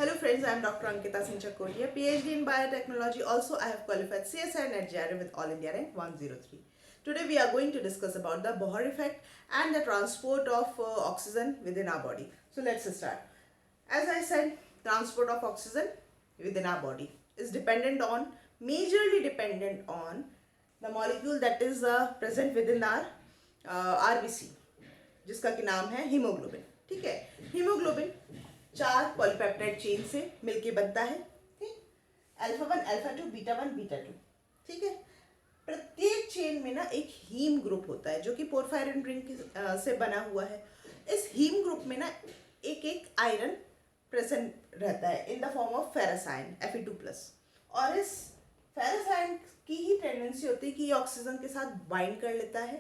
Hello friends, I am Dr. Ankita Singh Chakoria, PhD in Biotechnology. Also, I have qualified CSI and JRE with All India rank 103. Today we are going to discuss about the Bohr effect and the transport of oxygen within our body. So let's start. As I said, transport of oxygen within our body is majorly dependent on the molecule that is present within our RBC, जिसका कि नाम है haemoglobin. ठीक है, haemoglobin 4 polypeptide chain से मिलके बनता है. ठीक, अल्फा 1, अल्फा 2, बीटा 1, बीटा 2. ठीक है, प्रत्येक चेन में ना एक हीम ग्रुप होता है जो कि पोरफायरिन रिंग से बना हुआ है. इस हीम ग्रुप में ना एक एक आयरन प्रेजेंट रहता है in the form of ferrous ion Fe2+. और इस फेरस आयन की ही टेंडेंसी होती है कि ये ऑक्सीजन के साथ बाइंड कर लेता है.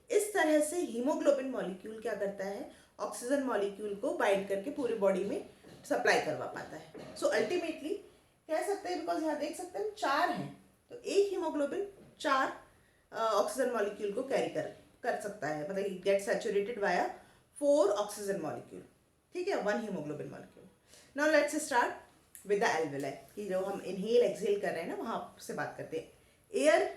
इस तरह से हीमोग्लोबिन मॉलिक्यूल क्या करता है, ऑक्सीजन मॉलिक्यूल को बाइंड करके पूरी बॉडी में सप्लाई करवा पाता है. सो अल्टीमेटली कह सकते हैं, बिकॉज यहाँ देख सकते हैं 4 हैं, तो एक हीमोग्लोबिन 4 ऑक्सीजन मॉलिक्यूल को कैरी कर सकता है. मतलब gate saturated via 4 oxygen molecule. ठीक है, 1 haemoglobin molecule. Now let's start with the alveoli, कि जो हम इनहेल एक्सहेल कर रहे हैं ना, वहाँ से बात करते हैं. एयर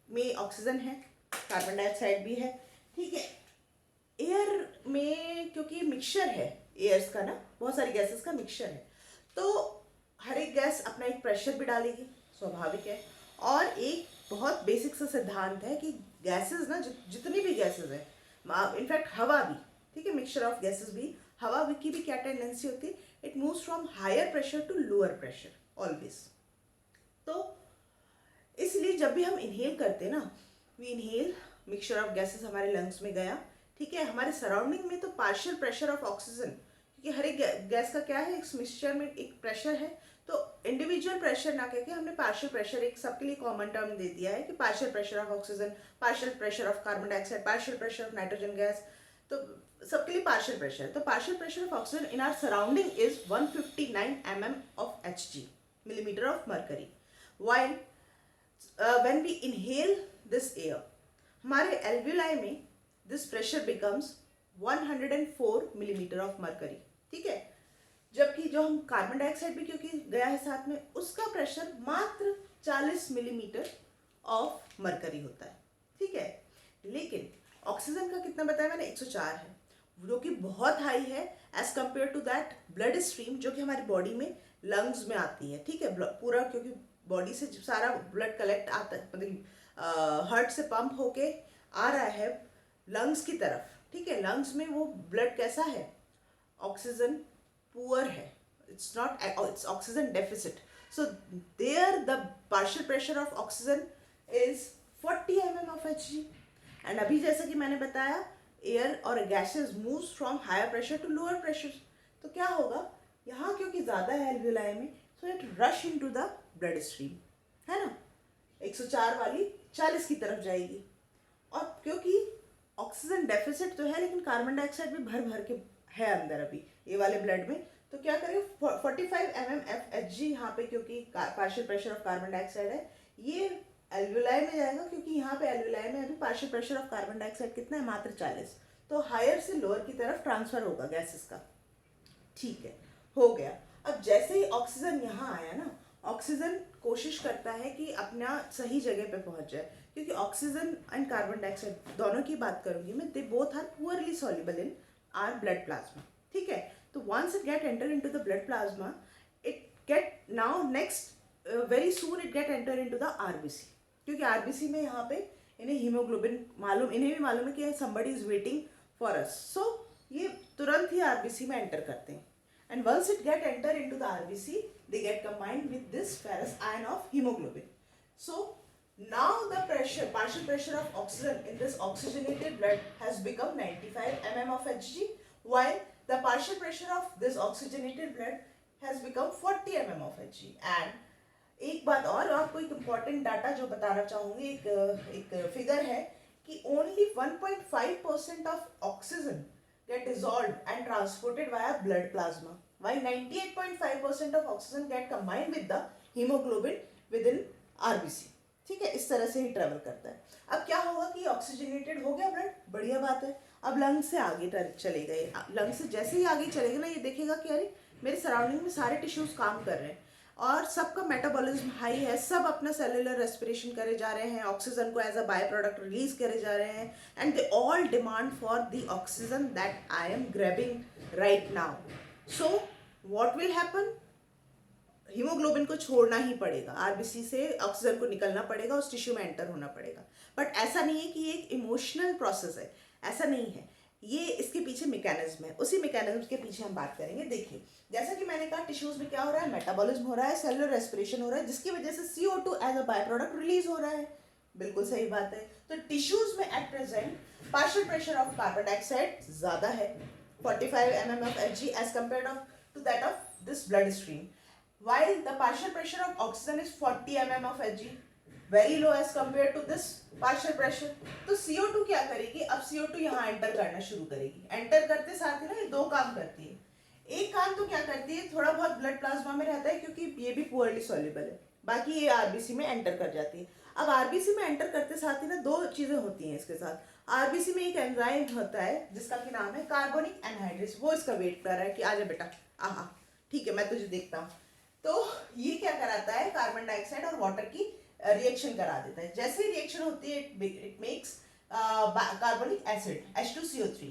में ऑक्सीजन है, कार्बन डाइऑक्साइड भी है. ठीक है, एयर में क्योंकि मिक्सचर है एयर्स का ना, बहुत सारी गैसेस का मिक्सचर है, तो हर एक गैस अपना एक प्रेशर भी डालेगी, स्वाभाविक है. और एक बहुत बेसिक सा सिद्धांत है कि गैसेस ना, जितनी भी गैसेस है, इनफैक्ट हवा भी, ठीक है, मिक्सचर ऑफ गैसेस भी, हवा की भी क्या टेंडेंसी होती है, it moves from higher pressure to lower pressure always. तो इसलिए जब भी हम इनहेल करते हैं ना, we inhale, mixture of gases हमारे लंग्स में गया. ठीक है, हमारे सराउंडिंग में तो पार्शियल प्रेशर ऑफ ऑक्सीजन, क्योंकि हर एक गैस का क्या है, इस मिक्सचर में एक प्रेशर है, तो इंडिविजुअल प्रेशर ना कहकर हमने पार्शियल प्रेशर एक सबके लिए कॉमन टर्म दे दिया है कि partial pressure of oxygen, partial pressure of carbon dioxide, partial pressure of nitrogen gas, तो सबके लिए पार्शियल प्रेशर. तो partial pressure of oxygen in are surrounding is 159 mm of Hg, millimeter of mercury. While when we inhale this air, हमारे alveoli में this pressure becomes 104 millimetre of mercury. ठीक है, जबकि जो हम कार्बन डाइऑक्साइड भी क्योंकि गया है साथ में, उसका प्रेशर मात्र 40 मिलीमीटर ऑफ मरकरी होता है. ठीक है, लेकिन ऑक्सीजन का कितना बताया मैंने, 104 है, जो कि बहुत हाई है as compare to that blood stream जो कि हमारी बॉडी में लंग्स में आती है. ठीक है, पूरा क्योंकि बॉडी से सारा ब्लड कलेक्ट आता है, मतलब हार्ट से पंप होके आ रहा है लंग्स की तरफ. ठीक है, लंग्स में वो ब्लड कैसा है, ऑक्सीजन पुअर है, it's oxygen deficit. So there the partial pressure of oxygen is 40 mm of Hg. And अभी जैसा कि मैंने बताया, एयर और gases moves from higher pressure to lower pressure. तो क्या होगा यहाँ, क्योंकि ज़्यादा है एल्वियोलाई में, so it rush into the blood stream, है ना. 104 वाली 40 की तरफ जाएगी. और क्योंकि ऑक्सीजन डेफिसिट तो है, लेकिन कार्बन डाइऑक्साइड भी भर भर के है अंदर अभी ये वाले ब्लड में, तो क्या करें, 45 mm Hg यहाँ पे, क्योंकि partial pressure of carbon dioxide है, ये एल्वियोलाई में जाएगा, क्योंकि यहाँ पे एल्वियोलाई में अभी partial pressure of carbon dioxide कितना है, मात्र 40. तो हायर से लोअर की तरफ ट्रांसफर होगा गैसेस का. ठीक है, हो गया. अब जैसे ही ऑक्सीजन यहाँ आया ना, ऑक्सीजन कोशिश करता है कि अपना सही जगह पे पहुंच जाए, क्योंकि ऑक्सीजन एंड कार्बन डाइऑक्साइड दोनों की बात करूंगी मैं, they both are poorly soluble in our blood plasma. ठीक है, तो once it get enter into the blood plasma, it get now next very soon it get enter into the RBC, क्योंकि RBC में यहाँ पे इन्हें हीमोग्लोबिन मालूम, इन्हें भी मालूम है कि somebody is waiting for us, so ये तुरंत ही आरबीसी में एंटर करते हैं. And once it get enter into the RBC, they get combined with this ferrous ion of hemoglobin. So now the pressure, partial pressure of oxygen in this oxygenated blood has become 95 mm of Hg, while the partial pressure of this oxygenated blood has become 40 mm of Hg. And एक बात और आपको एक important data जो बताना चाहूँगी, एक figure है कि only 1.5% of oxygen get dissolved and transported via blood plasma, while 98.5% of oxygen get combined with the hemoglobin within RBC. ठीक है, इस तरह से ही ट्रेवल करता है. अब क्या होगा कि ऑक्सीजनेटेड हो गया ब्लड, बढ़िया बात है. अब लंग से आगे चले गए, लंग से जैसे ही आगे चले गए ना, ये देखेगा कि अरे मेरे सराउंडिंग में सारे टिश्यूज काम कर रहे हैं और सबका मेटाबॉलिज्म हाई है, सब अपना सेलुलर रेस्पिरेशन करे जा रहे हैं, ऑक्सीजन को as a by product release करे जा रहे हैं, and they all demand for the oxygen that I am grabbing right now. So what will happen, haemoglobin को छोड़ना ही पड़ेगा, आरबीसी से ऑक्सीजन को निकलना पड़ेगा, उस टिश्यू में एंटर होना पड़ेगा. बट ऐसा नहीं है कि ये एक इमोशनल प्रोसेस है, ऐसा नहीं है, ये इसके पीछे मैकेनिज्म है. उसी मैकेनिज्म के पीछे हम बात करेंगे. देखिए, जैसा कि मैंने कहा, टिश्यूज में क्या हो रहा है, मेटाबॉलिज्म हो रहा है, सेलुलर रेस्पिरेशन हो रहा है, जिसकी वजह से CO2 as a by product release हो रहा है. बिल्कुल सही बात है. तो टिश्यूज में at present partial pressure of carbon dioxide ज्यादा है, 45 mm of Hg as compared to that of this blood stream, while the partial pressure of oxygen is 40 mm of Hg, very low as compared to this partial pressure. तो CO2 क्या करेगी, अब CO2 यहाँ enter करना शुरू करेगी. Enter करते साथ ही ना ये दो काम करती है. एक काम तो क्या करती है, थोड़ा बहुत ब्लड प्लाज्मा में रहता है क्योंकि ये भी पुअरली सॉल्युबल है, बाकी ये आरबीसी में एंटर कर जाती है. अब आरबीसी में एंटर करते साथ ही ना दो चीजें होती हैं इसके साथ. आरबीसी में एक एंजाइम होता है जिसका कि नाम है कार्बोनिक एनहाइड्रेस, वो इसका वेट कर रहा है कि आजा बेटा, आहा ठीक है मैं तुझे देखता हूँ. तो ये क्या कराता है, कार्बन डाइऑक्साइड और वाटर की रिएक्शन करा देता है. जैसे ही रिएक्शन होती है it makes carbonic acid H2CO3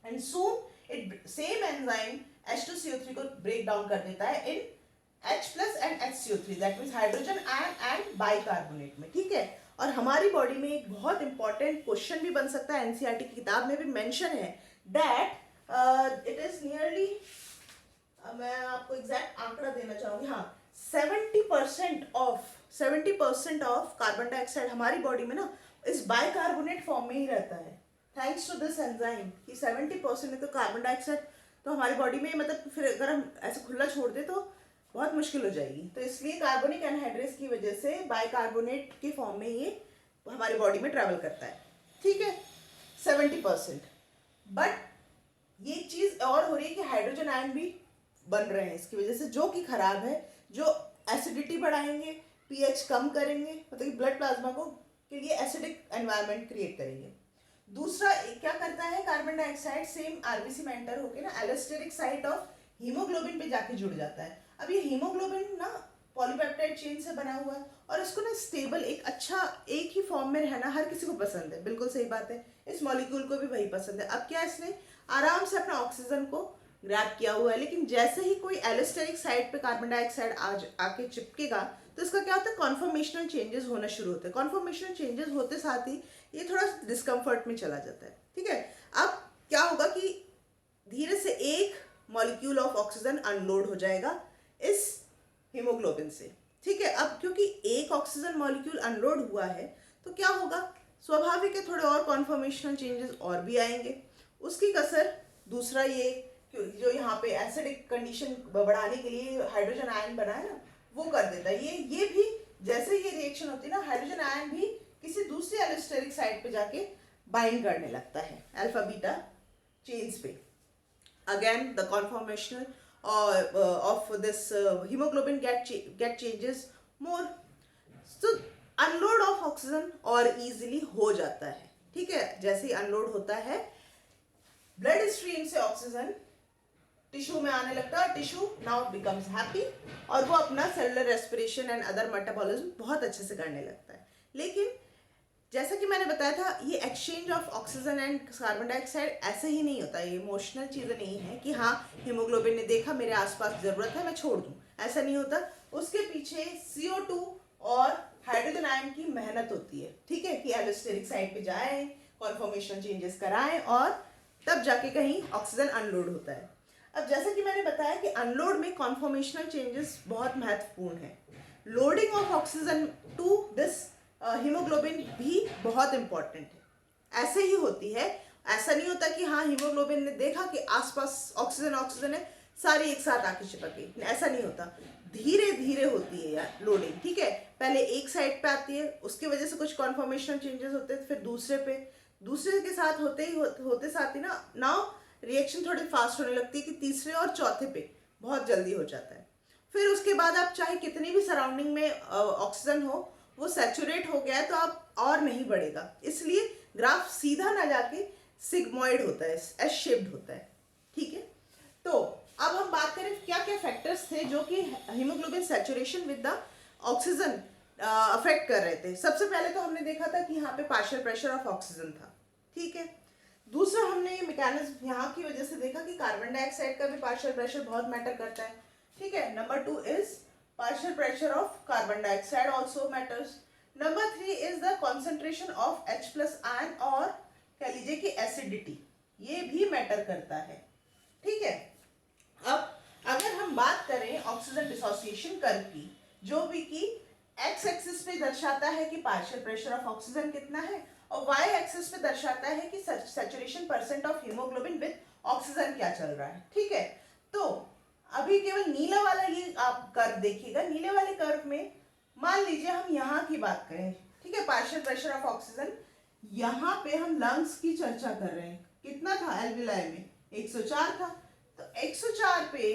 and soon it same enzyme H2CO3 को ब्रेक डाउन कर देता है इन H+ and HCO3, that means hydrogen ion and bicarbonate में. ठीक है. और हमारी बॉडी में एक बहुत इंपॉर्टेंट क्वेश्चन भी बन सकता है, एनसीईआरटी की किताब में भी मेंशन है, दैट इट इज नियरली, मैं आपको एग्जैक्ट आंकड़ा देना चाहूंगी, हाँ 70% ऑफ कार्बन डाइऑक्साइड हमारी बॉडी में ना इस बाइकार्बोनेट फॉर्म में ही रहता है, थैंक्स टू दिस एंजाइम. कि 70% है तो कार्बन डाइऑक्साइड तो हमारी बॉडी में, मतलब फिर अगर हम ऐसे खुला छोड़ दे तो बहुत मुश्किल हो जाएगी. तो इसलिए कार्बोनिक एनहाइड्रेस की वजह से बाइकार्बोनेट के फॉर्म में ये हमारी बॉडी में ट्रैवल करता है. ठीक है, 70%. बट ये चीज और हो रही है कि हाइड्रोजन आयन भी बन रहे हैं इसकी वजह से, जो कि खराब है, जो एसिडिटी बढ़ाएंगे, पीएच कम करेंगे, मतलब ब्लड प्लाज्मा को के लिए एसिडिक एनवायरनमेंट क्रिएट करेंगे. दूसरा क्या करता है, कार्बन डाइऑक्साइड सेम आरबीसी में एंटर होकर ना एलोस्टेरिक साइट ऑफ हीमोग्लोबिन पे जाके जुड़ जाता है. अब ये हीमोग्लोबिन ना पॉलीपेप्टाइड चेन से बना हुआ है और इसको ना स्टेबल, एक अच्छा एक ही फॉर्म में रहना हर किसी को पसंद है. बिल्कुल सही बात है, इस मॉलिक्यूल को भी वही पसंद है. अब क्या, इसने आराम से अपना ऑक्सीजन को ग्रैब किया हुआ है, लेकिन जैसे ही कोई एलोस्टेरिक साइड पे कार्बन डाइऑक्साइड आके चिपकेगा तो इसका क्या होता है, कॉन्फॉर्मेशनल चेंजेस होना शुरू होते हैं. कॉन्फॉर्मेशनल चेंजेस होते साथ ही ये थोड़ा डिस्कम्फर्ट में चला जाता है. ठीक है. अब क्या होगा कि धीरे से एक मॉलिक्यूल ऑफ ऑक्सीजन अनलोड हो जाएगा इस हीमोग्लोबिन से. ठीक है. अब क्योंकि एक ऑक्सीजन मॉलिक्यूल अनलोड हुआ है तो क्या होगा, स्वाभाविक है थोड़े और कॉन्फॉर्मेशनल चेंजेस और भी आएंगे. उसकी कसर दूसरा ये जो यहाँ पे एसिडिक कंडीशन बढ़ाने के लिए हाइड्रोजन आयन बना है ना, वो कर देता है. ये भी जैसे ये रिएक्शन होती है ना, हाइड्रोजन आयन भी किसी दूसरे एलोस्टेरिक साइड पे जाके बाइंड करने लगता है अल्फा बीटा चेन्स पे. Again the conformational of this hemoglobin get changes more, so unload of oxygen और easily हो जाता है. ठीक है. जैसे ही अनलोड होता है ब्लड स्ट्रीम से ऑक्सीजन टिश्यू में आने लगता है, टिश्यू नाउ बिकम्स हैप्पी और वो अपना cellular respiration and other metabolism बहुत अच्छे से करने लगता है. लेकिन जैसा कि मैंने बताया था, ये exchange of oxygen and carbon dioxide ऐसे ही नहीं होता. ये इमोशनल चीज़ें नहीं है कि हाँ हीमोग्लोबिन ने देखा मेरे आसपास ज़रूरत है मैं छोड़ दूँ, ऐसा नहीं होता. उसके पीछे CO2 और हाइड्रोजन आयन की मेहनत होती है. ठीक है, कि एलोस्टेरिक साइड पे जाए, कॉन्फॉर्मेशनल चेंजेस कराएं और तब जाके कहीं ऑक्सीजन अनलोड होता है. अब जैसा कि मैंने बताया कि अनलोड में कॉन्फॉर्मेशनल चेंजेस बहुत महत्वपूर्ण है. Loading of oxygen to this haemoglobin भी बहुत इंपॉर्टेंट है. ऐसे ही होती है, ऐसा नहीं होता कि हाँ हीमोग्लोबिन ने देखा कि आसपास ऑक्सीजन है सारी एक साथ आके चिपके, ऐसा नहीं होता. धीरे धीरे होती है यार लोडिंग. ठीक है. पहले एक साइड पे आती है, उसकी वजह से कुछ कॉन्फॉर्मेशनल चेंजेस होते हैं, फिर दूसरे के साथ होते साथ ही ना नाउ रिएक्शन थोड़ी फास्ट होने लगती है कि तीसरे और चौथे पे बहुत जल्दी हो जाता है. फिर उसके बाद आप चाहे कितनी भी सराउंडिंग में ऑक्सीजन हो, वो सैचुरेट हो गया है तो आप और नहीं बढ़ेगा. इसलिए ग्राफ सीधा ना जाके सिग्मॉइड होता है, एस शेप्ड होता है. ठीक है. तो अब हम बात करें थे जो कि haemoglobin saturation with the oxygen affect कर रहे थे। सबसे पहले तो हमने देखा था कि यहाँ पे पार्शियल प्रेशर ऑफ ऑक्सीजन था, ठीक है। दूसरा हमने ये मैकेनिज्म यहाँ की वजह से देखा कि कार्बन डाइऑक्साइड का भी पार्शियल प्रेशर बहुत मैटर करता है, ठीक है। Number 2 is partial pressure of carbon dioxide also matters. Number 3 is the concentration of H plus ion और कह लीजिए कि एसिडिटी, ये भी मैटर करता है, ठीक है। अब अगर हम बात करें ऑक्सीजन डिसोसिएशन कर्व की, जो भी कि एक्स एक्सिस पे दर्शाता है कि पार्शियल प्रेशर ऑफ ऑक्सीजन कितना है और वाई एक्सिस पे दर्शाता है कि saturation percent of haemoglobin with oxygen क्या चल रहा है, ठीक है। तो अभी केवल नीला वाला ये आप कर्व देखिएगा। नीले वाले कर्व में मान लीजिए हम यहाँ की बात करें, ठीक है, पार्शियल प्रेशर ऑफ ऑक्सीजन, यहाँ पे हम लंग्स की चर्चा कर रहे हैं। कितना था एल्विलाई में? 104 था। तो 104 पे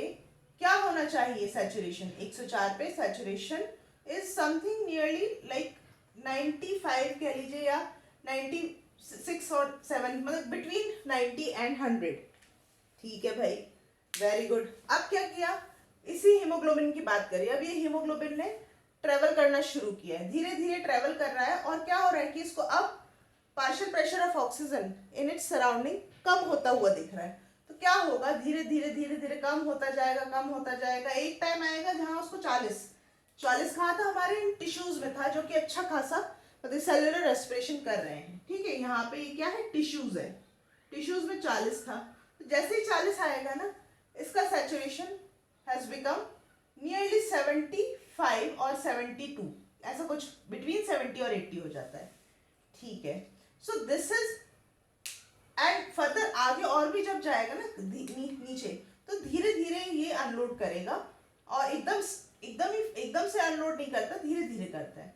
क्या होना चाहिए सैचुरेशन? 104 पे saturation is something nearly like 95 कह लीजिए या 96 और 7, मतलब बिटवीन 90 एंड 100, ठीक है भाई, वेरी गुड। अब क्या किया, इसी हीमोग्लोबिन की बात करिए। अब ये हीमोग्लोबिन ने ट्रेवल करना शुरू किया है, धीरे धीरे ट्रेवल कर रहा है और क्या हो रहा है कि इसको अब partial pressure of oxygen in its surrounding कम होता हुआ दिख रहा है। तो क्या होगा, धीरे धीरे धीरे धीरे कम होता जाएगा, कम होता जाएगा। एक टाइम आएगा जहां उसको 40 कहा था, हमारे इन टिश्यूज में था, जो कि अच्छा खासा मतलब सेलुलर रेस्पिरेशन कर रहे हैं, ठीक है। यहाँ पे ये क्या है, टिश्यूज है, टिश्यूज में 40 था। तो जैसे ही 40 आएगा ना, इसका सैचुरेशन हैज बिकम नियरली 75 और 72, ऐसा कुछ बिटवीन 70 और 80 हो जाता है, ठीक है। सो दिस इज, एंड फर्दर आगे और भी जब जाएगा ना नीचे, तो धीरे धीरे ये अनलोड करेगा और एकदम से अनलोड नहीं करता, धीरे धीरे करता है।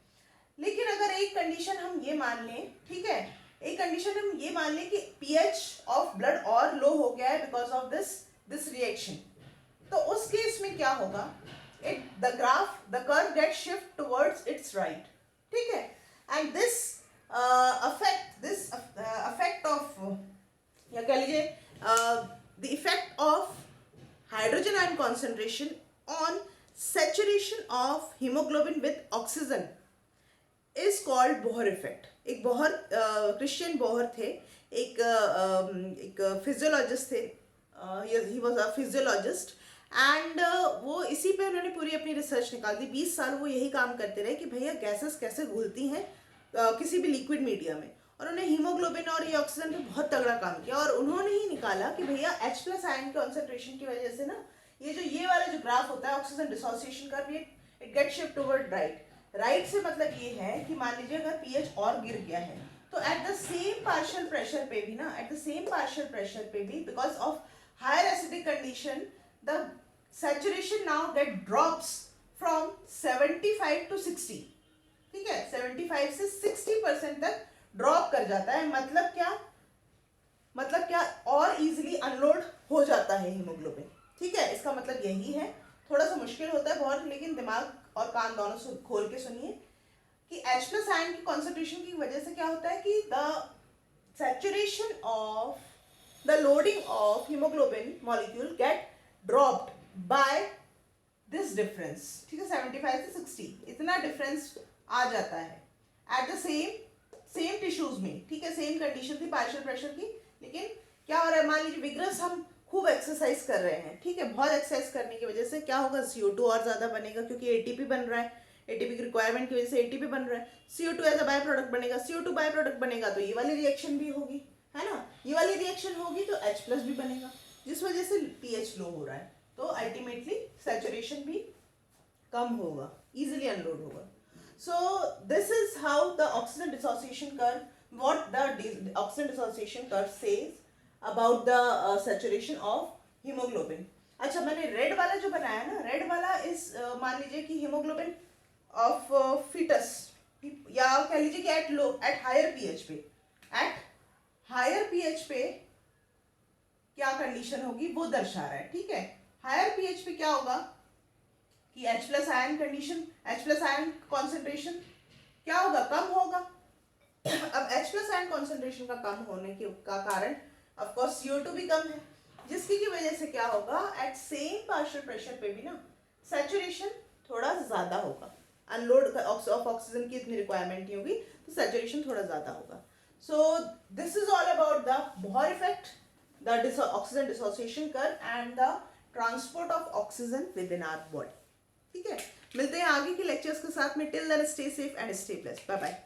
लेकिन अगर एक कंडीशन हम ये मान लें, ठीक है, एक कंडीशन हम ये मान लें कि पीएच ऑफ ब्लड और लो हो गया है बिकॉज ऑफ दिस रिएक्शन, तो उस केस में क्या होगा, the curve get shift towards its right, ठीक है। एंड दिस अफेक्ट ऑफ, या कह लीजिए the effect of hydrogen ion concentration on saturation of hemoglobin with oxygen is called Bohr effect. एक बोहर, क्रिश्चियन बोहर थे, एक फिजियोलॉजिस्ट थे, he was a physiologist, and वो इसी पे उन्होंने पूरी अपनी रिसर्च निकाल दी। 20 साल वो यही काम करते रहे कि भैया गैसेस कैसे घुलती हैं किसी भी लिक्विड मीडिया में, और उन्होंने हीमोग्लोबिन और ये ऑक्सीजन पे बहुत तगड़ा काम किया। और उन्होंने ही निकाला कि भैया H प्लस आयन कॉन्सेंट्रेशन की वजह से ना, ये वाला जो ग्राफ होता है ऑक्सीजन डिसोसिएशन का, it get shift toward right. Right से मतलब ये है कि मान लीजिए अगर पीएच और गिर गया है, तो at the same partial pressure पे भी ना, at the same partial pressure पे भी, because of higher acidic condition, the saturation now get drops from 75 to 60, ठीक है, 75 से 60% तक ड्रॉप कर जाता है। मतलब क्या, और इजीली अनलोड हो जाता है हीमोग्लोबिन, ठीक है। इसका मतलब यही है, थोड़ा सा मुश्किल होता है बहुत, लेकिन दिमाग और कान दोनों खोल के सुनिए कि H प्लस आयन की कॉन्सेंट्रेशन की वजह से क्या होता है कि the saturation of the loading of hemoglobin molecule get dropped by this difference, ठीक है, 75 से 60, इतना डिफरेंस आ जाता है एट द सेम टिश्यूज में, ठीक है। सेम कंडीशन थी पार्शियल प्रेशर की, लेकिन क्या हो रहा है, मान लीजिए विग्रस हम खूब एक्सरसाइज कर रहे हैं, ठीक है, बहुत एक्सरसाइज करने की वजह से क्या होगा, CO2 और ज़्यादा बनेगा क्योंकि ATP बन रहा है, ATP की रिक्वायरमेंट की वजह से ATP बन रहा है, CO2 as a by product बनेगा, CO2 बाय प्रोडक्ट बनेगा तो ये वाली रिएक्शन भी होगी, है ना, ये वाली रिएक्शन होगी तो H प्लस भी बनेगा, जिस वजह से pH लो हो रहा है, तो अल्टीमेटली सैचुरेशन भी कम होगा, इजीली अनलोड होगा। So this is how the oxygen dissociation curve, what the oxygen dissociation curve says about the saturation of haemoglobin. अच्छा, मैंने रेड वाला जो बनाया ना, रेड वाला इस मान लीजिए कि हीमोग्लोबिन ऑफ फीटस, या कह लीजिए कि एट हायर पीएच पे क्या कंडीशन होगी वो दर्शा रहा है, ठीक है। हायर पीएच पे क्या होगा कि H plus ion condition, H plus ion concentration क्या होगा, कम होगा। अब H प्लस आयन कॉन्सेंट्रेशन का कम होने का कारण ऑफ कोर्स CO2 भी कम है, जिसकी की वजह से क्या होगा, एट सेम पार्शियल प्रेशर पे भी ना सैचुरेशन थोड़ा ज़्यादा होगा, अनलोड ऑफ ऑक्सीजन की इतनी रिक्वायरमेंट नहीं होगी, तो सैचुरेशन थोड़ा ज़्यादा होगा. So this is all about the Bohr effect, the oxygen dissociation curve and the transport of oxygen within our body. ठीक है, मिलते हैं आगे के लेक्चर्स के साथ में. Till then stay safe and stay blessed. Bye bye.